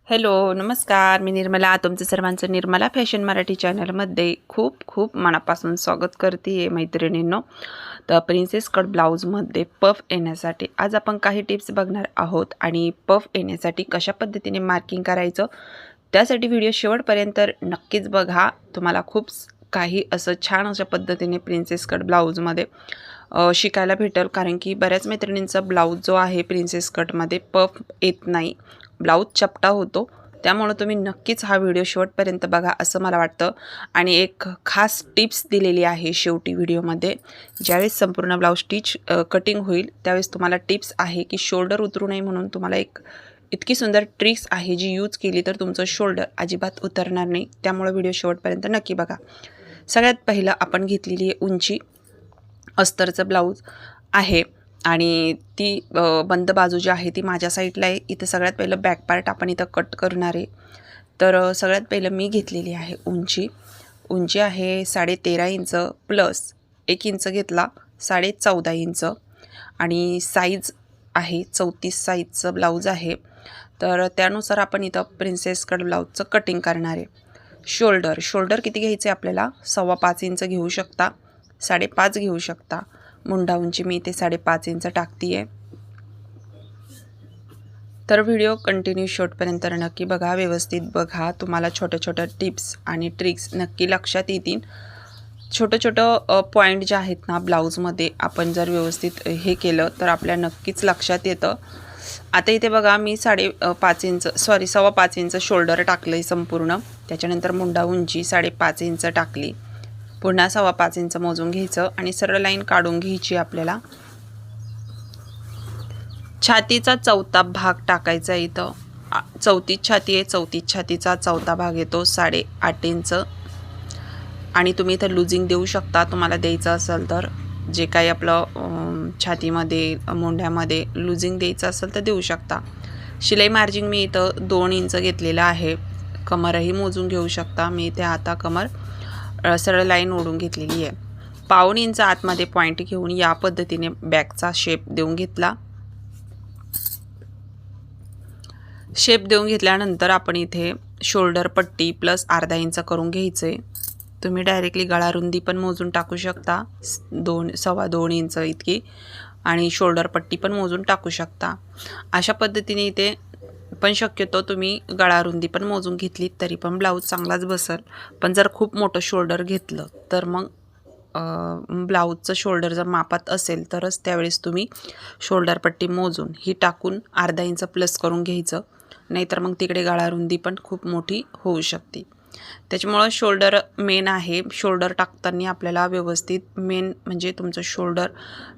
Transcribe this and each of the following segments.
Hello नमस्कार, मी निर्मला. तुमचं सर्वांचं निर्मला फॅशन मराठी चॅनलमध्ये खूप खूप मनापासून स्वागत करते आहे मैत्रिणींनो. तर प्रिन्सेस कट ब्लाऊजमध्ये पफ येण्यासाठी आज आपण काही टिप्स बघणार आहोत आणि पफ येण्यासाठी कशा पद्धतीने मार्किंग करायचं त्यासाठी व्हिडिओ शेवटपर्यंत नक्कीच बघा. तुम्हाला खूप काही असं छान अशा पद्धतीने प्रिन्सेस कट ब्लाऊजमध्ये शिकायला भेटेल, कारण की बऱ्याच मैत्रिणींचा ब्लाऊज जो आहे प्रिन्सेस कटमध्ये पफ येत नाही, ब्लाऊज चपटा होतो. त्यामुळे तुम्ही नक्कीच हा व्हिडिओ शेवटपर्यंत बघा असं मला वाटतं. आणि एक खास टिप्स दिलेली आहे शेवटी व्हिडिओमध्ये. ज्यावेळेस संपूर्ण ब्लाऊज कटिंग होईल त्यावेळेस तुम्हाला टिप्स आहे की शोल्डर उतरू नये, म्हणून तुम्हाला एक इतकी सुंदर ट्रिक्स आहे जी यूज केली तर तुमचं शोल्डर अजिबात उतरणार नाही. त्यामुळे व्हिडिओ शेवटपर्यंत नक्की बघा. सगळ्यात पहिलं आपण घेतलेली आहे उंची अस्तरचं ब्लाऊज आहे आणि ती बंद बाजू जी आहे ती माझ्या साईडला आहे. इथं सगळ्यात पहिलं बॅक पार्ट आपण इथं कट करणार आहे. तर सगळ्यात पहिलं मी घेतलेली आहे उंची आहे 13.5 इंच प्लस 1 इंच घेतला 14.5 इंच आणि साईज आहे 34 साईजचं ब्लाऊज आहे. तर त्यानुसार आपण इथं प्रिन्सेस कट ब्लाऊजचं कटिंग करणार आहे. शोल्डर किती घ्यायचे आपल्याला 5.25 इंच घेऊ शकता, 5.5 घेऊ शकता. मुंडा उंची मी इथे 5.5 इंच टाकती आहे. तर व्हिडिओ कंटिन्यू शेवटपर्यंत नक्की बघा, व्यवस्थित बघा. तुम्हाला छोट्या छोट्या टिप्स आणि ट्रिक्स नक्की लक्षात येतील. छोटं पॉईंट जे आहेत ना ब्लाऊजमध्ये आपण जर व्यवस्थित हे केलं तर आपल्या नक्कीच लक्षात येतं. आता इथे बघा मी 5.5 इंच शोल्डर टाकलं आहे संपूर्ण. त्याच्यानंतर मुंडा उंची 5.5 इंच टाकली. पुन्हा 5.25 इंच मोजून घ्यायचं आणि सरळ लाईन काढून घ्यायची आपल्याला. छातीचा चौथा भाग टाकायचा आहे इथं. 34 छाती आहे, 34 छातीचा चौथा भाग येतो 8.5 इंच. आणि तुम्ही इथं लुजिंग देऊ शकता तुम्हाला द्यायचं असेल तर. जे काही आपलं छातीमध्ये मोंढ्यामध्ये लुजिंग द्यायचं असेल तर देऊ शकता. शिलाई मार्जिन मी इथं 2 इंच घेतलेलं आहे. कमरही मोजून घेऊ शकता. मी इथे आता कमर सरळ लाईन ओढून घेतलेली आहे. 1.5 इंच आतमध्ये पॉईंट घेऊन या पद्धतीने बॅकचा शेप देऊन घेतला. शेप देऊन घेतल्यानंतर आपण इथे शोल्डर पट्टी प्लस अर्धा इंच करून घ्यायचे. तुम्ही डायरेक्टली गळा रुंदी पण मोजून टाकू शकता 2.25 इंच इतकी, आणि शोल्डर पट्टी पण मोजून टाकू शकता. अशा पद्धतीने इथे पण शक्यतो तुम्ही गळा रुंदी पण मोजून घेतली तरी पण ब्लाऊज चांगलाच बसेल. पण जर खूप मोठं शोल्डर घेतलं तर मग ब्लाऊजचं शोल्डर जर मापात असेल तरच त्यावेळेस तुम्ही शोल्डर पट्टी मोजून ही टाकून अर्धा इंच प्लस करून घ्यायचं. नाहीतर मग तिकडे गळा रुंदी पण खूप मोठी होऊ शकते. त्याच्यामुळं शोल्डर मेन आहे. शोल्डर टाकताना आपल्याला व्यवस्थित मेन म्हणजे तुमचं शोल्डर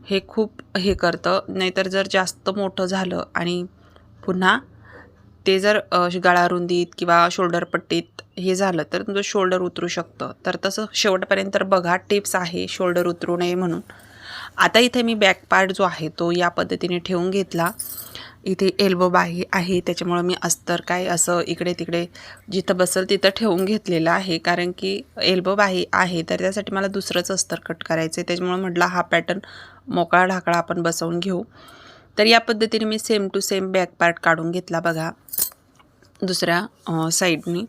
हे खूप हे करतं. नाहीतर जर जास्त मोठं झालं आणि पुन्हा ते जर गळा रुंदीत किंवा शोल्डर पट्टीत हे झालं तर तुमचं शोल्डर उतरू शकतं. तर तसं शेवटपर्यंत बघा, टिप्स आहे शोल्डर उतरू नये म्हणून. आता इथे मी बॅक पार्ट जो आहे तो या पद्धतीने ठेवून घेतला. इथे एल्बो बाही आहे त्याच्यामुळं मी अस्तर काय असं इकडे तिकडे जिथं बसेल तिथं ठेवून घेतलेलं आहे, कारण की एल्बो बाही आहे तर त्यासाठी मला दुसरंच अस्तर कट करायचं आहे. त्याच्यामुळं म्हटलं हा पॅटर्न मोकळा ढाकळा आपण बसवून घेऊ. तर या पद्धतीने मी same to same back part काढून घेतला बघा. दुसऱ्या साईडनी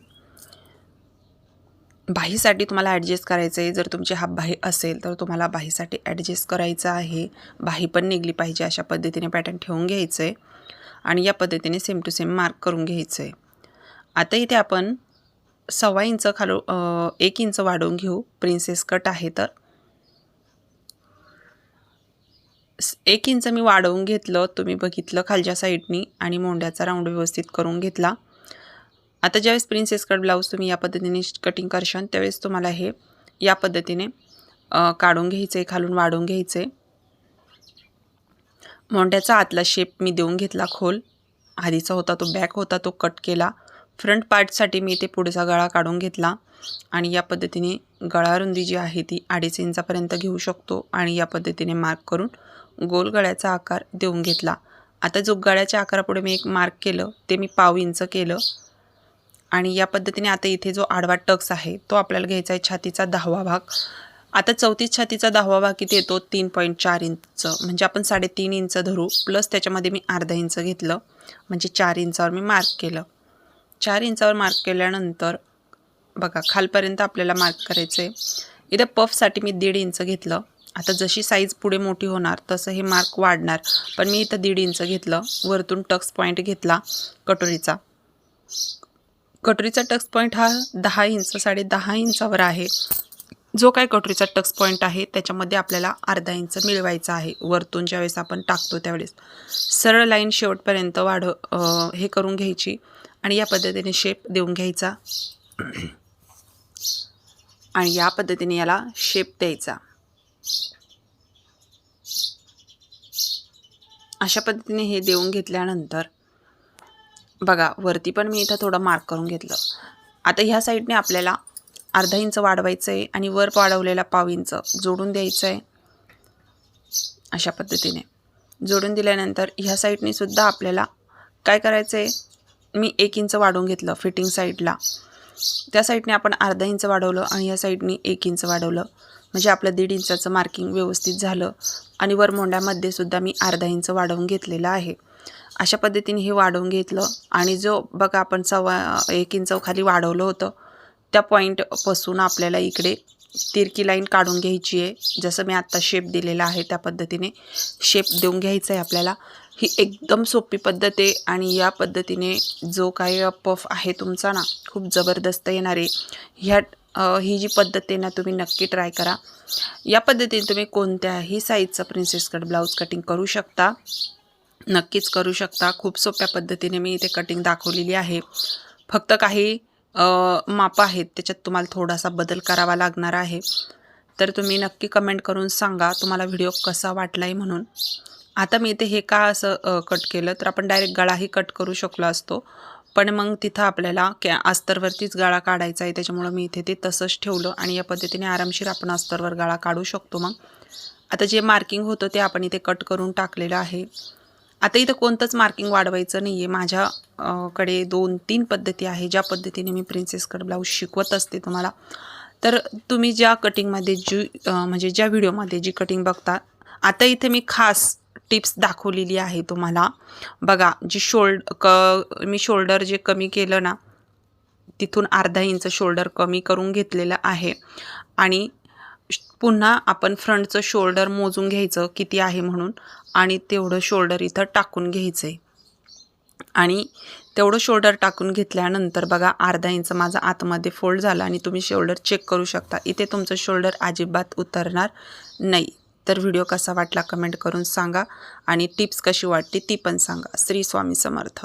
बाहीसाठी तुम्हाला ॲडजस्ट करायचं आहे. जर तुमची हाफ बाही असेल तर तुम्हाला बाहीसाठी ॲडजस्ट करायचं आहे. बाही पण निघली पाहिजे अशा पद्धतीने पॅटर्न ठेवून घ्यायचं आहे आणि या पद्धतीने सेम टू सेम मार्क करून घ्यायचं आहे. आता इथे आपण 1.25 इंच खालून 1 इंच वाढवून घेऊ. प्रिन्सेस कट आहे तर 1 इंच मी वाढवून घेतलं, तुम्ही बघितलं खालच्या साईडनी, आणि मोंड्याचा राऊंड व्यवस्थित करून घेतला. आता ज्यावेळेस प्रिन्सेस कट ब्लाऊज तुम्ही या पद्धतीने कटिंग करशाल त्यावेळेस तुम्हाला हे या पद्धतीने काढून घ्यायचं आहे, खालून वाढवून घ्यायचं आहे. मोंड्याचा आतला शेप मी देऊन घेतला खोल. आधीचा होता तो बॅक होता तो कट केला. फ्रंट पार्टसाठी मी इथे पुढचा गळा काढून घेतला आणि या पद्धतीने गळा रुंदी जी आहे ती 2.5 इंचापर्यंत घेऊ शकतो आणि या पद्धतीने मार्क करून गोल गळ्याचा आकार देऊन घेतला. आता जो गळ्याच्या आकारापुढे मी एक मार्क केलं ते मी 1.5 इंच केलं आणि या पद्धतीने आता इथे जो आडवा टक्स आहे तो आपल्याला घ्यायचा आहे छातीचा 10वा भाग. आता 34 छातीचा 10वा भाग किती येतो 3.4 इंच, म्हणजे आपण 3.5 इंच धरू प्लस त्याच्यामध्ये मी अर्धा इंच घेतलं म्हणजे 4 इंचावर मी मार्क केलं. 4 इंचावर मार्क केल्यानंतर बघा खालपर्यंत आपल्याला मार्क करायचं आहे. इथं पफसाठी मी 1.5 इंच घेतलं. आता जशी साईज पुढे मोठी होणार तसं हे मार्क वाढणार, पण मी इथं 1.5 इंच घेतलं. वरतून टक्स पॉईंट घेतला कटोरीचा. कटोरीचा टक्स पॉईंट हा 10 इंच 10.5 इंचावर आहे. जो काय कटोरीचा टक्स पॉईंट आहे त्याच्यामध्ये आपल्याला अर्धा इंच मिळवायचा आहे. वरतून ज्यावेळेस आपण टाकतो त्यावेळेस सरळ लाईन शेवटपर्यंत हे करून घ्यायची आणि या पद्धतीने शेप देऊन घ्यायचा आणि या पद्धतीने याला शेप द्यायचा. अशा पद्धतीने हे देऊन घेतल्यानंतर बघा वरती पण मी इथं थोडं मार्क करून घेतलं. आता ह्या साईडने आपल्याला अर्धा इंच वाढवायचं आहे आणि वर वाढवलेला पाव इंच जोडून द्यायचं आहे. अशा पद्धतीने जोडून दिल्यानंतर ह्या साईडने सुद्धा आपल्याला काय करायचं आहे, मी 1 इंच वाढवून घेतलं फिटिंग साईडला. त्या साईडने आपण अर्धा इंच वाढवलं आणि या साईडने 1 इंच वाढवलं, म्हणजे आपलं 1.5 इंचाचं मार्किंग व्यवस्थित झालं. आणि वर मोंड्यामध्ये सुद्धा मी अर्धा इंच वाढवून घेतलेलं आहे. अशा पद्धतीने हे वाढवून घेतलं आणि जो बघा आपण 1 इंच खाली वाढवलं होतं त्या पॉईंटपासून आपल्याला इकडे तिरकी लाईन काढून घ्यायची आहे. जसं मी आत्ता शेप दिलेला आहे त्या पद्धतीने शेप देऊन घ्यायचा आहे आपल्याला. ही एकदम सोपी पद्धत आहे आणि या पद्धतीने जो काही पफ आहे तुमचा ना खूप जबरदस्त येणार आहे. ही जी पद्धत आहे ना तुम्ही नक्की ट्राय करा. या पद्धतीने तुम्ही कोणत्याही साईजचं प्रिन्सेस कट ब्लाऊज कटिंग करू शकता, नक्कीच करू शकता. खूप सोप्या पद्धतीने मी इथे कटिंग दाखवलेली आहे. फक्त काही माप आहेत त्याच्यात तुम्हाला थोडासा बदल करावा लागणार आहे. तर तुम्ही नक्की कमेंट करून सांगा तुम्हाला व्हिडिओ कसा वाटला आहे म्हणून. आता मी इथे हे का असं कट केलं तर आपण डायरेक्ट गळाही कट करू शकलो असतो, पण मग तिथं आपल्याला अस्तरवरतीच गळा काढायचा आहे. त्याच्यामुळं मी इथे ते तसंच ठेवलं आणि या पद्धतीने आरामशीर आपण अस्तरवर गळा काढू शकतो. मग आता जे मार्किंग होतं ते आपण इथे कट करून टाकलेलं आहे. आता इथं कोणतंच मार्किंग वाढवायचं नाही आहे. माझ्याकडे 2-3 पद्धती आहे ज्या पद्धतीने मी प्रिन्सेस कट ब्लाऊज शिकवत असते तुम्हाला. तर तुम्ही ज्या कटिंगमध्ये म्हणजे ज्या व्हिडिओमध्ये जी कटिंग बघता, आता इथे मी खास टिप्स दाखवलेली आहे तुम्हाला. बघा जी मी शोल्डर जे कमी केलं ना तिथून अर्धा इंच शोल्डर कमी करून घेतलेलं आहे आणि पुन्हा आपण फ्रंटचं शोल्डर मोजून घ्यायचं किती आहे म्हणून आणि तेवढं शोल्डर इथं टाकून घ्यायचं आहे. आणि तेवढं शोल्डर टाकून घेतल्यानंतर बघा अर्धा इंच माझा आतमध्ये फोल्ड झाला आणि तुम्ही शोल्डर चेक करू शकता. इथे तुमचं शोल्डर अजिबात उतरणार नाही. तर व्हिडिओ कसा वाटला कमेंट करून सांगा आणि टिप्स कशी वाटते ती पण सांगा. श्री स्वामी समर्थ.